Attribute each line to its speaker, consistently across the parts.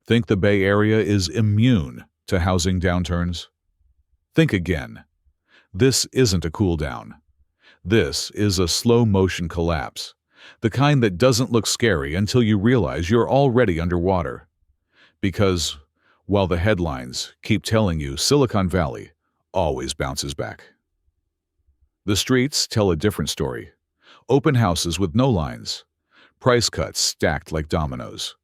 Speaker 1: Think the Bay Area is immune to housing downturns? Think again. This isn't a cool down. This is a slow-motion collapse, the kind that doesn't look scary until you realize you're already underwater. Because, while the headlines keep telling you Silicon Valley always bounces back, the streets tell a different story. Open houses with no lines, price cuts stacked like dominoes,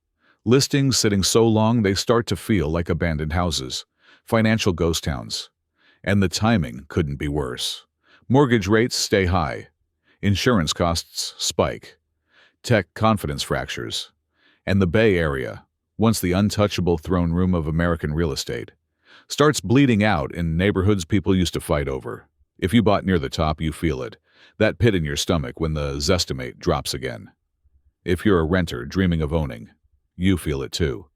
Speaker 1: listings sitting so long they start to feel like abandoned houses, financial ghost towns. And the timing couldn't be worse. Mortgage rates stay high, insurance costs spike, tech confidence fractures, and the Bay Area, once the untouchable throne room of American real estate, starts bleeding out in neighborhoods people used to fight over. If you bought near the top, you feel it, that pit in your stomach when the Zestimate drops again. If you're a renter dreaming of owning, you feel it too.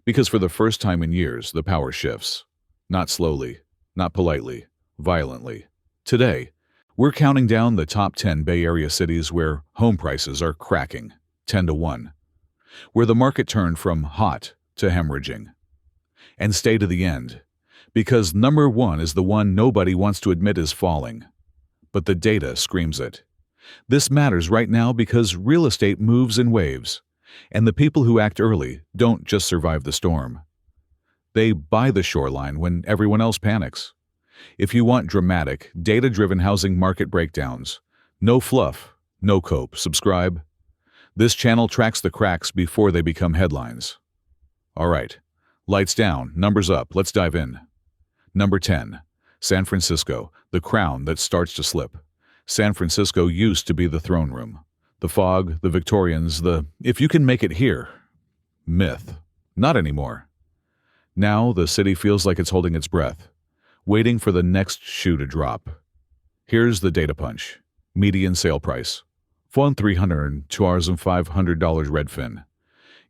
Speaker 1: Because for the first time in years, the power shifts. Not slowly, not politely, violently. Today, we're counting down the top 10 Bay Area cities where home prices are cracking 10-1, where the market turned from hot to hemorrhaging. And stay to the end, because number one is the one nobody wants to admit is falling. But the data screams it. This matters right now because real estate moves in waves, and the people who act early don't just survive the storm. They buy the shoreline when everyone else panics. If you want dramatic, data-driven housing market breakdowns, no fluff, no cope, subscribe. This channel tracks the cracks before they become headlines. All right, lights down, numbers up, let's dive in. Number 10, San Francisco, the crown that starts to slip. San Francisco used to be the throne room. The fog, the Victorians, the "if you can make it here" myth. Not anymore. Now the city feels like it's holding its breath, waiting for the next shoe to drop. Here's the data punch. Median sale price, $302,500 Redfin.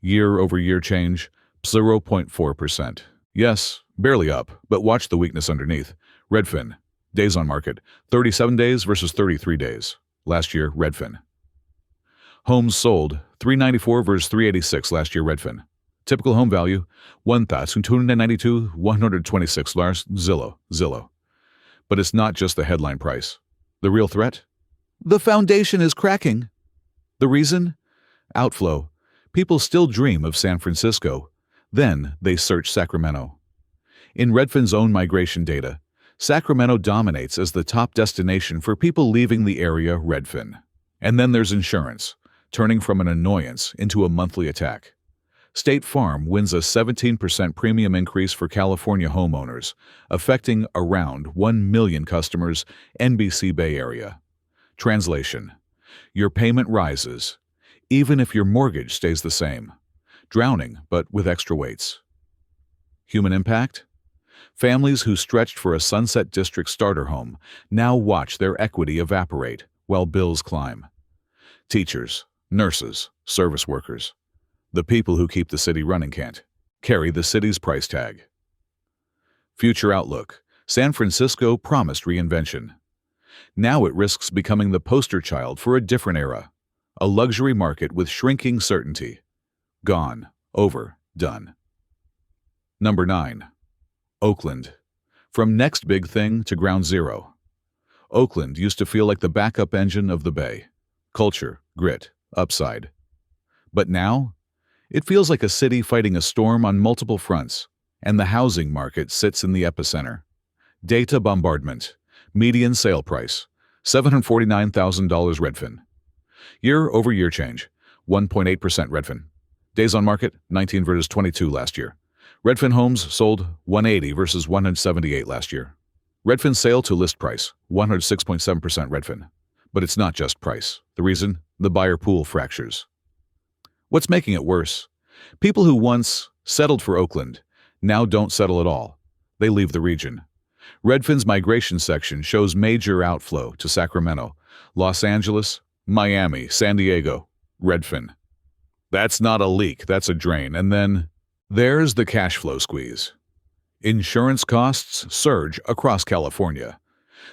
Speaker 1: Year-over-year change, 0.4%. Yes, barely up, but watch the weakness underneath. Redfin, days on market, 37 days versus 33 days. Last year, Redfin. Homes sold, 394 versus 386 last year, Redfin. Typical home value, $1,292, $126, Zillow. But it's not just the headline price. The real threat? The foundation is cracking. The reason? Outflow. People still dream of San Francisco. Then they search Sacramento. In Redfin's own migration data, Sacramento dominates as the top destination for people leaving the area. Redfin. And then there's insurance, turning from an annoyance into a monthly attack. State Farm wins a 17% premium increase for California homeowners, affecting around 1 million customers, NBC Bay Area. Translation: your payment rises, even if your mortgage stays the same. Drowning, but with extra weights. Human impact? Families who stretched for a Sunset District starter home now watch their equity evaporate while bills climb. Teachers, nurses, service workers. The people who keep the city running can't carry the city's price tag. Future outlook: San Francisco promised reinvention. Now it risks becoming the poster child for a different era, a luxury market with shrinking certainty. Gone, over, done. Number 9. Oakland. From next big thing to ground zero. Oakland used to feel like the backup engine of the Bay. Culture, grit, upside. But now, it feels like a city fighting a storm on multiple fronts, and the housing market sits in the epicenter. Data bombardment. Median sale price, $749,000 Redfin. Year-over-year change, 1.8% Redfin. Days on market, 19 versus 22 last year. Redfin homes sold 180 versus 178 last year. Redfin sale to list price, 106.7% Redfin. But it's not just price. The reason? The buyer pool fractures. What's making it worse? People who once settled for Oakland now don't settle at all. They leave the region. Redfin's migration section shows major outflow to Sacramento, Los Angeles, Miami, San Diego. Redfin. That's not a leak, that's a drain. And then there's the cash flow squeeze. Insurance costs surge across California.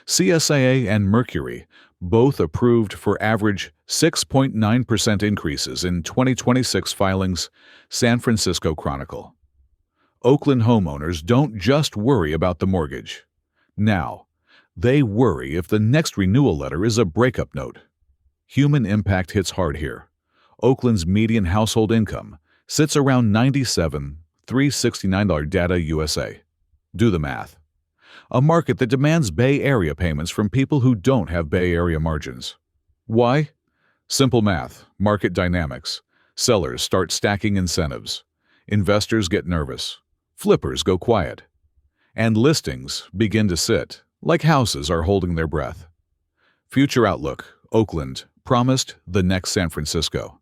Speaker 1: CSIA and Mercury both approved for average 6.9% increases in 2026 filings, San Francisco Chronicle. Oakland homeowners don't just worry about the mortgage. Now, they worry if the next renewal letter is a breakup note. Human impact hits hard here. Oakland's median household income sits around $97,369 data USA. Do the math. A market that demands Bay Area payments from people who don't have Bay Area margins. Why? Simple math, market dynamics. Sellers start stacking incentives. Investors get nervous. Flippers go quiet. And listings begin to sit, like houses are holding their breath. Future outlook, Oakland, promised the next San Francisco.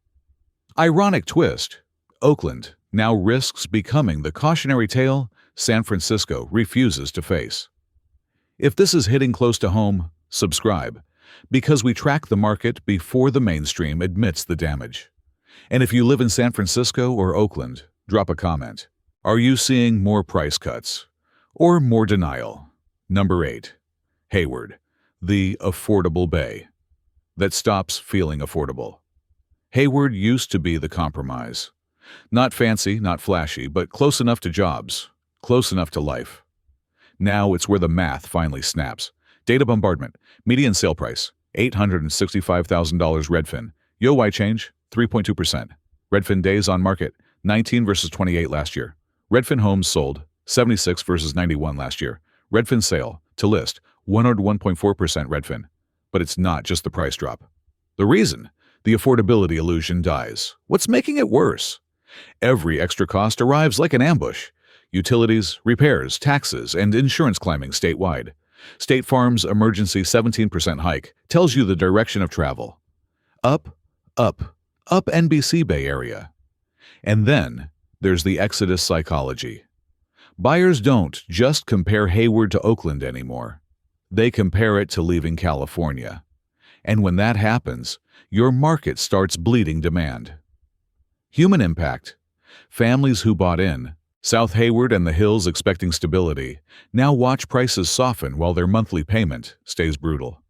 Speaker 1: Ironic twist, Oakland now risks becoming the cautionary tale San Francisco refuses to face. If this is hitting close to home, subscribe, because we track the market before the mainstream admits the damage. And if you live in San Francisco or Oakland, drop a comment. Are you seeing more price cuts or more denial? Number 8. Hayward, the affordable bay that stops feeling affordable. Hayward used to be the compromise. Not fancy, not flashy, but close enough to jobs, close enough to life. Now it's where the math finally snaps. Data bombardment, median sale price, $865,000 Redfin. YoY change, 3.2%. Redfin days on market, 19 versus 28 last year. Redfin homes sold, 76 versus 91 last year. Redfin sale, to list, 101.4% Redfin. But it's not just the price drop. The reason? The affordability illusion dies. What's making it worse? Every extra cost arrives like an ambush. Utilities, repairs, taxes, and insurance climbing statewide. State Farm's emergency 17% hike tells you the direction of travel. Up, up, up NBC Bay Area. And then there's the exodus psychology. Buyers don't just compare Hayward to Oakland anymore. They compare it to leaving California. And when that happens, your market starts bleeding demand. Human impact. Families who bought in, South Hayward and the Hills expecting stability, now watch prices soften while their monthly payment stays brutal.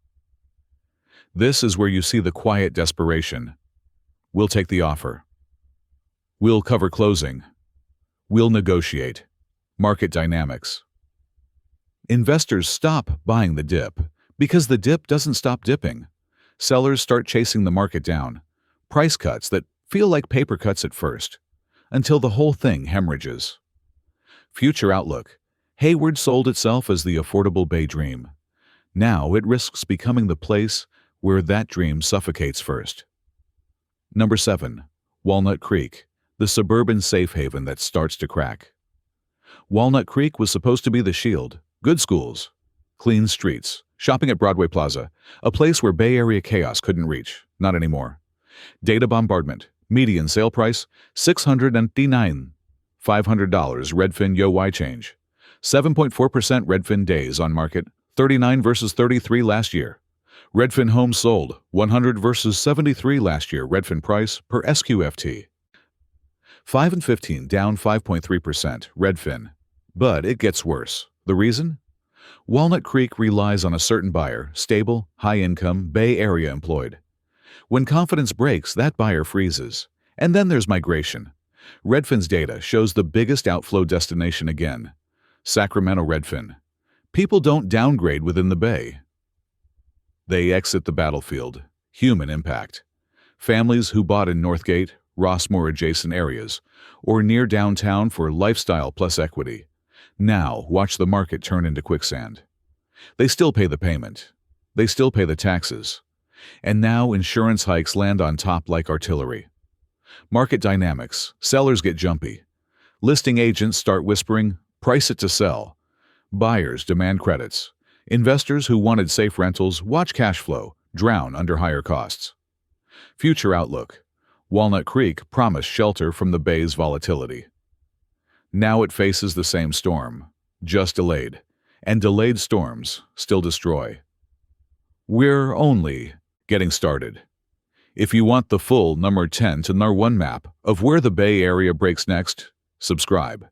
Speaker 1: This is where you see the quiet desperation. We'll take the offer. We'll cover closing. We'll negotiate. Market dynamics. Investors stop buying the dip because the dip doesn't stop dipping. Sellers start chasing the market down. Price cuts that feel like paper cuts at first, until the whole thing hemorrhages. Future outlook. Hayward sold itself as the affordable Bay dream. Now it risks becoming the place where that dream suffocates first. Number 7. Walnut Creek, the suburban safe haven that starts to crack. Walnut Creek was supposed to be the shield. Good schools, clean streets, shopping at Broadway Plaza, a place where Bay Area chaos couldn't reach. Not anymore. Data bombardment, median sale price, $699,500 Redfin YoY change. 7.4% Redfin days on market, 39 versus 33 last year. Redfin homes sold, 100 versus 73 last year. Redfin price per SQFT. 5 and 15 down 5.3% Redfin. But it gets worse. The reason? Walnut Creek relies on a certain buyer, stable, high-income, Bay Area employed. When confidence breaks, that buyer freezes. And then there's migration. Redfin's data shows the biggest outflow destination again. Sacramento Redfin. People don't downgrade within the Bay. They exit the battlefield. Human impact. Families who bought in Northgate, Rossmore adjacent areas, or near downtown for lifestyle plus equity. Now watch the market turn into quicksand. They still pay the payment. They still pay the taxes. And now insurance hikes land on top like artillery. Market dynamics. Sellers get jumpy. Listing agents start whispering, price it to sell. Buyers demand credits. Investors who wanted safe rentals watch cash flow drown under higher costs. Future outlook. Walnut Creek promised shelter from the Bay's volatility. Now it faces the same storm, just delayed, and delayed storms still destroy. We're only getting started. If you want the full number 10 to number 1 map of where the Bay Area breaks next, subscribe.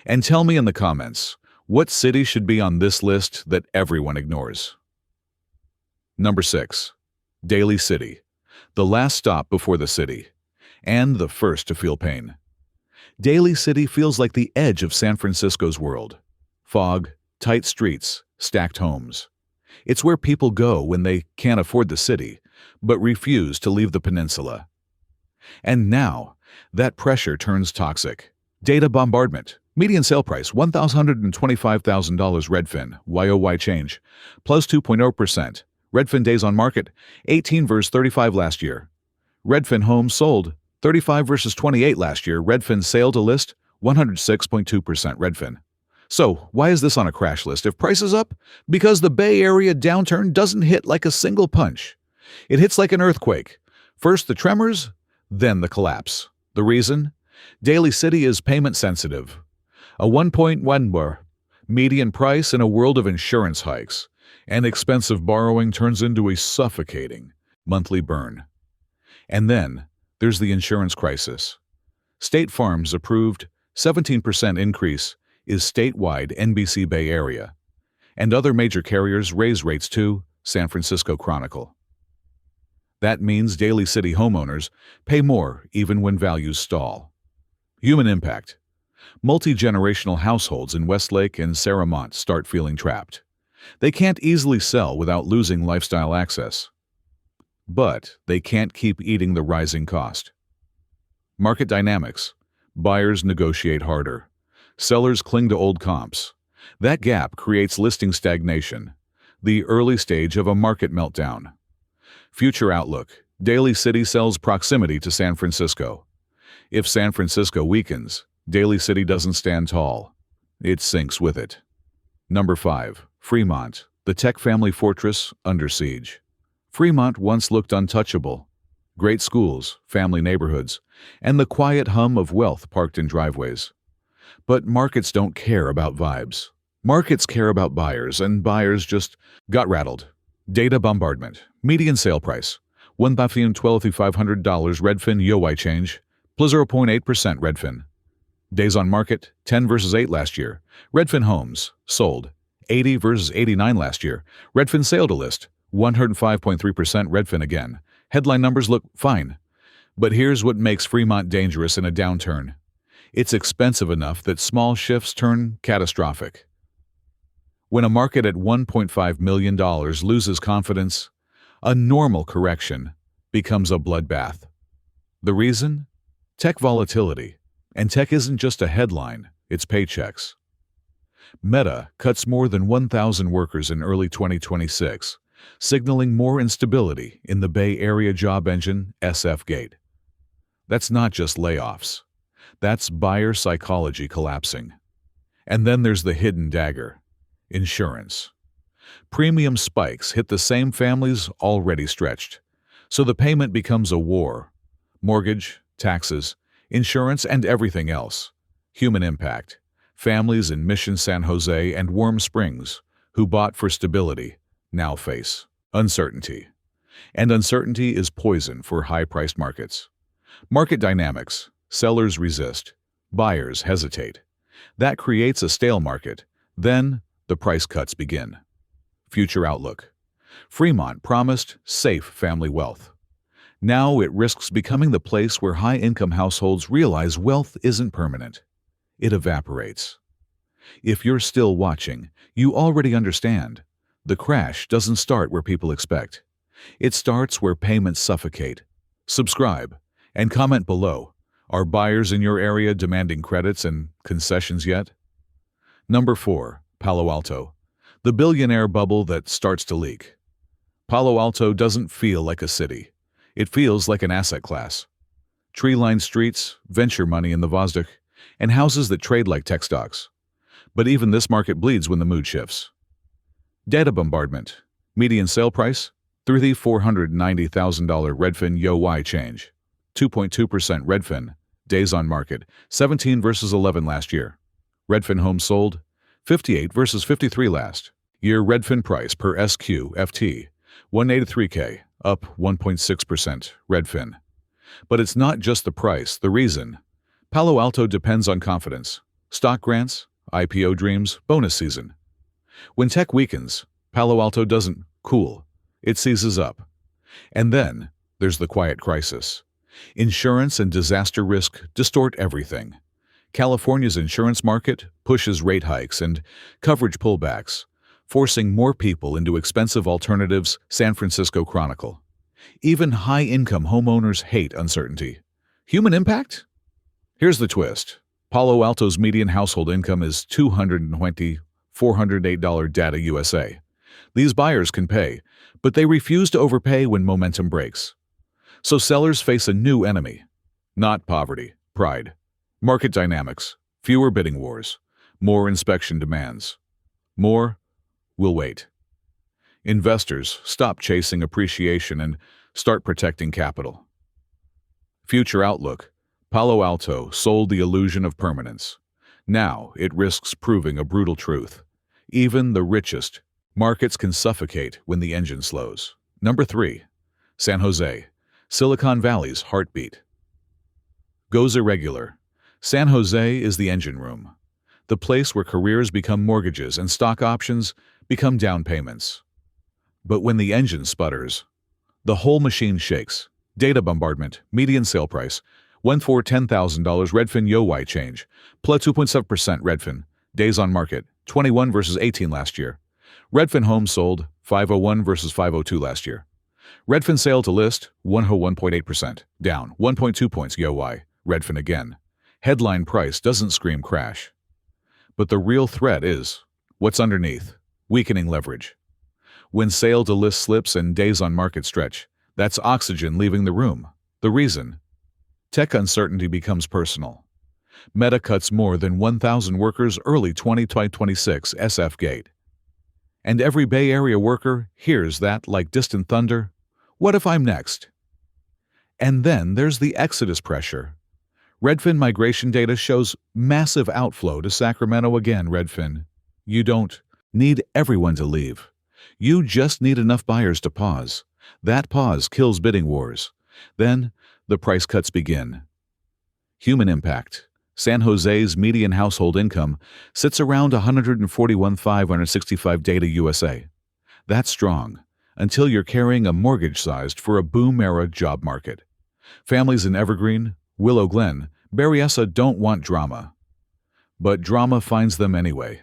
Speaker 1: And tell me in the comments, What city should be on this list that everyone ignores? Number 6. Daly City, the last stop before the city, and the first to feel pain. Daly City feels like the edge of San Francisco's world. Fog, tight streets, stacked homes. It's where people go when they can't afford the city, but refuse to leave the peninsula. And now, that pressure turns toxic. Data bombardment. Median sale price, $125,000 Redfin, YOY change, plus 2.0%. Redfin days on market, 18 versus 35 last year. Redfin homes sold, 35 versus 28 last year. Redfin sale to list, 106.2% Redfin. So, why is this on a crash list if price is up? Because the Bay Area downturn doesn't hit like a single punch. It hits like an earthquake. First the tremors, then the collapse. The reason? Daly City is payment sensitive. A 1.1 median price in a world of insurance hikes, and expensive borrowing turns into a suffocating monthly burn. And then there's the insurance crisis. State Farm's approved 17% increase is statewide NBC Bay Area, and other major carriers raise rates too, San Francisco Chronicle. That means Daly City homeowners pay more even when values stall. Human impact. Multi-generational households in Westlake and Saremont start feeling trapped. They can't easily sell without losing lifestyle access. But they can't keep eating the rising cost. Market dynamics. Buyers negotiate harder. Sellers cling to old comps. That gap creates listing stagnation, the early stage of a market meltdown. Future outlook. Daly City sells proximity to San Francisco. If San Francisco weakens, Daly City doesn't stand tall. It sinks with it. Number 5. Fremont, the tech family fortress under siege. Fremont once looked untouchable. Great schools, family neighborhoods, and the quiet hum of wealth parked in driveways. But markets don't care about vibes. Markets care about buyers, and buyers just got rattled. Data bombardment. Median sale price, $1,012,500 Redfin YOY change, plus 0.8% Redfin. Days on market, 10 versus 8 last year. Redfin homes, sold, 80 versus 89 last year. Redfin sale to list, 105.3% Redfin again. Headline numbers look fine. But here's what makes Fremont dangerous in a downturn. It's expensive enough that small shifts turn catastrophic. When a market at $1.5 million loses confidence, a normal correction becomes a bloodbath. The reason? Tech volatility. And tech isn't just a headline, it's paychecks. Meta cuts more than 1,000 workers in early 2026, signaling more instability in the Bay Area job engine SF Gate. That's not just layoffs. That's buyer psychology collapsing. And then there's the hidden dagger. Insurance. Premium spikes hit the same families already stretched, so the payment becomes a war. Mortgage, taxes, insurance, and everything else. Human impact. Families in Mission San Jose and Warm Springs, who bought for stability, now face uncertainty. And uncertainty is poison for high-priced markets. Market dynamics. Sellers resist. Buyers hesitate. That creates a stale market. Then, the price cuts begin. Future outlook. Fremont promised safe family wealth. Now it risks becoming the place where high-income households realize wealth isn't permanent. It evaporates. If you're still watching, you already understand. The crash doesn't start where people expect. It starts where payments suffocate. Subscribe and comment below. Are buyers in your area demanding credits and concessions yet? Number 4. Palo Alto, the billionaire bubble that starts to leak. Palo Alto doesn't feel like a city. It feels like an asset class. Tree-lined streets, venture money in the Vosdok, and houses that trade like tech stocks. But even this market bleeds when the mood shifts. Data bombardment. Median sale price, $3,490,000 Redfin YOY change. 2.2% Redfin. Days on market, 17 versus 11 last year. Redfin homes sold, 58 versus 53 last year. Redfin price per SQFT, $183K, up 1.6% Redfin. But it's not just the price, the reason. Palo Alto depends on confidence. Stock grants, IPO dreams, bonus season. When tech weakens, Palo Alto doesn't cool. It seizes up. And then there's the quiet crisis. Insurance and disaster risk distort everything. California's insurance market pushes rate hikes and coverage pullbacks, forcing more people into expensive alternatives. San Francisco Chronicle. Even high-income homeowners hate uncertainty. Human impact? Here's the twist. Palo Alto's median household income is $220, $408 data USA. These buyers can pay, but they refuse to overpay when momentum breaks. So sellers face a new enemy. Not poverty, pride. Market dynamics, fewer bidding wars, more inspection demands. More will wait. Investors stop chasing appreciation and start protecting capital. Future outlook. Palo Alto sold the illusion of permanence. Now it risks proving a brutal truth. Even the richest markets can suffocate when the engine slows. Number 3. San Jose, Silicon Valley's heartbeat. Goes irregular. San Jose is the engine room, the place where careers become mortgages and stock options become down payments. But when the engine sputters, the whole machine shakes. Data bombardment, median sale price, $1,410,000 Redfin YoY change, plus 2.7% Redfin, days on market, 21 versus 18 last year. Redfin homes sold, 501 versus 502 last year. Redfin sale to list, 101.8%, down 1.2 points YoY. Redfin again. Headline price doesn't scream crash. But the real threat is what's underneath, weakening leverage. When sale to list slips and days on market stretch, that's oxygen leaving the room. The reason? Tech uncertainty becomes personal. Meta cuts more than 1,000 workers early 2026 SF Gate. And every Bay Area worker hears that like distant thunder. What if I'm next? And then there's the exodus pressure. Redfin migration data shows massive outflow to Sacramento again. Redfin. You don't need everyone to leave. You just need enough buyers to pause. That pause kills bidding wars. Then the price cuts begin. Human impact. San Jose's median household income sits around $141,565 data USA. That's strong, until you're carrying a mortgage sized for a boom-era job market. Families in Evergreen, Willow Glen, Berryessa don't want drama. But drama finds them anyway.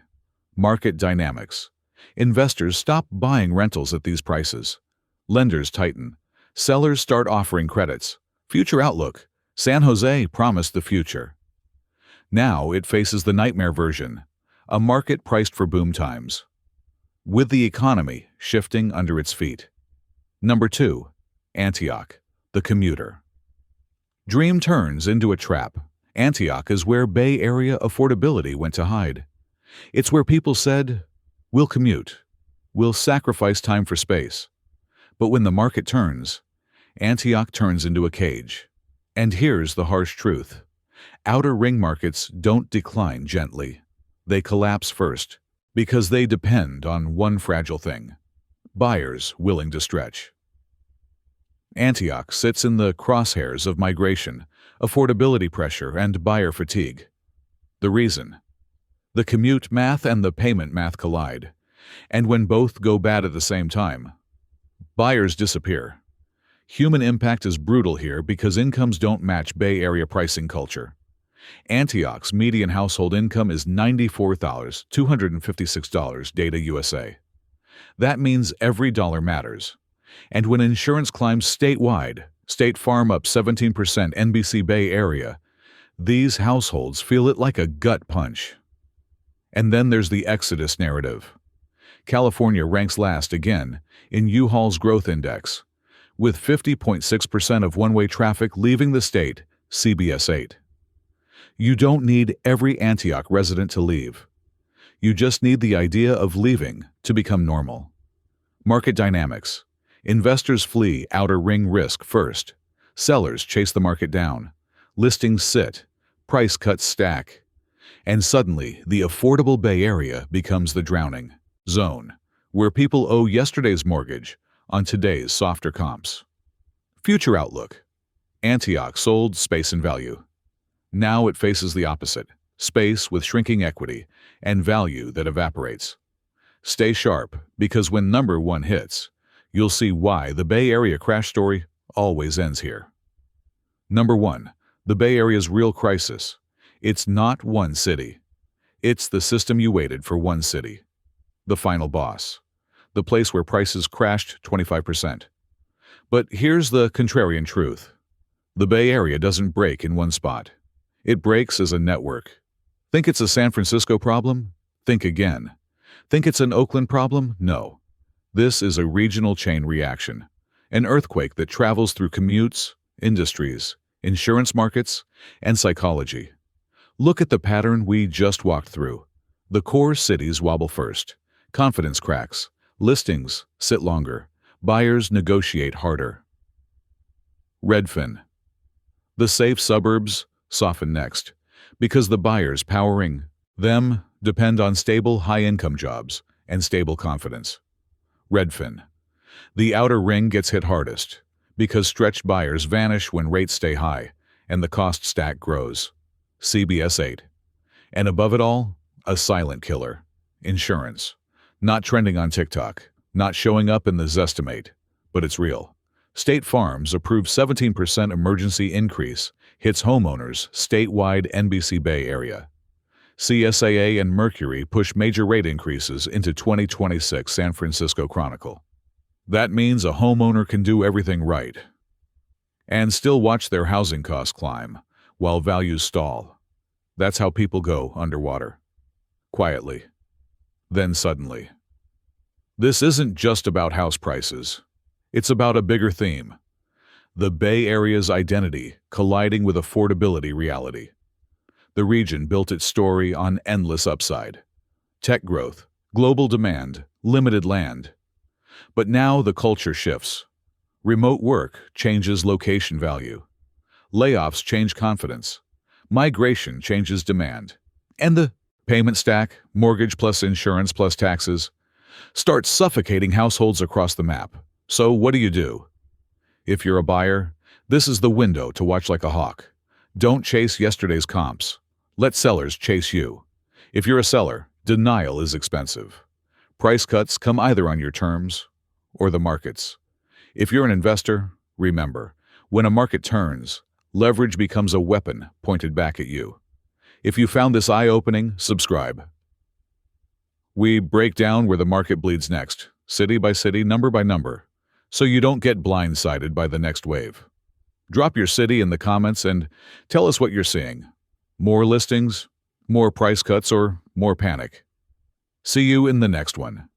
Speaker 1: Market dynamics. Investors stop buying rentals at these prices. Lenders tighten. Sellers start offering credits. Future outlook. San Jose promised the future. Now it faces the nightmare version, a market priced for boom times, with the economy shifting under its feet. Number 2. Antioch, the commuter. Dream turns into a trap. Antioch is where Bay Area affordability went to hide. It's where people said, we'll commute, we'll sacrifice time for space. But when the market turns, Antioch turns into a cage. And here's the harsh truth. Outer ring markets don't decline gently. They collapse first, because they depend on one fragile thing: buyers willing to stretch. Antioch sits in the crosshairs of migration, affordability pressure, and buyer fatigue. The reason? The commute math and the payment math collide. And when both go bad at the same time, buyers disappear. Human impact is brutal here because incomes don't match Bay Area pricing culture. Antioch's median household income is $94,256 data USA. That means every dollar matters. And when insurance climbs statewide, State Farm up 17% NBC Bay Area, these households feel it like a gut punch. And then there's the exodus narrative. California ranks last again in U-Haul's growth index, with 50.6% of one-way traffic leaving the state, CBS 8. You don't need every Antioch resident to leave. You just need the idea of leaving to become normal. Market dynamics. Investors flee outer ring risk first. Sellers chase the market down. Listings sit. Price cuts stack. And suddenly, the affordable Bay Area becomes the drowning zone, where people owe yesterday's mortgage on today's softer comps. Future outlook. Antioch sold space and value. Now it faces the opposite. space with shrinking equity, and value that evaporates. Stay sharp, because when number one hits, you'll see why the Bay Area crash story always ends here. Number one, the Bay Area's real crisis. It's not one city. It's the system you waited for one city. The final boss. The place where prices crashed 25%. But here's the contrarian truth. The Bay Area doesn't break in one spot. It breaks as a network. Think it's a San Francisco problem? Think again. Think it's an Oakland problem? No. This is a regional chain reaction. An earthquake that travels through commutes, industries, insurance markets, and psychology. Look at the pattern we just walked through. The core cities wobble first. Confidence cracks. Listings sit longer. Buyers negotiate harder. Redfin. The safe suburbs soften next, because the buyers powering them depend on stable, high-income jobs and stable confidence. Redfin. The outer ring gets hit hardest, because stretched buyers vanish when rates stay high and the cost stack grows. CBS 8. And above it all, a silent killer. Insurance. Not trending on TikTok, not showing up in the Zestimate, but it's real. State Farm's approved 17% emergency increase hits homeowners statewide NBC Bay Area. CSAA and Mercury push major rate increases into 2026 San Francisco Chronicle. That means a homeowner can do everything right and still watch their housing costs climb while values stall. That's how people go underwater. Quietly. Then suddenly. This isn't just about house prices. It's about a bigger theme. The Bay Area's identity colliding with affordability reality. The region built its story on endless upside. Tech growth, global demand, limited land. But now the culture shifts. Remote work changes location value. Layoffs change confidence. Migration changes demand. And the payment stack, mortgage plus insurance plus taxes, starts suffocating households across the map. So what do? If you're a buyer, this is the window to watch like a hawk. Don't chase yesterday's comps. Let sellers chase you. If you're a seller, denial is expensive. Price cuts come either on your terms or the market's. If you're an investor, remember, when a market turns, leverage becomes a weapon pointed back at you. If you found this eye-opening, subscribe. We break down where the market bleeds next, city by city, number by number, so you don't get blindsided by the next wave. Drop your city in the comments and tell us what you're seeing. More listings, more price cuts, or more panic? See you in the next one.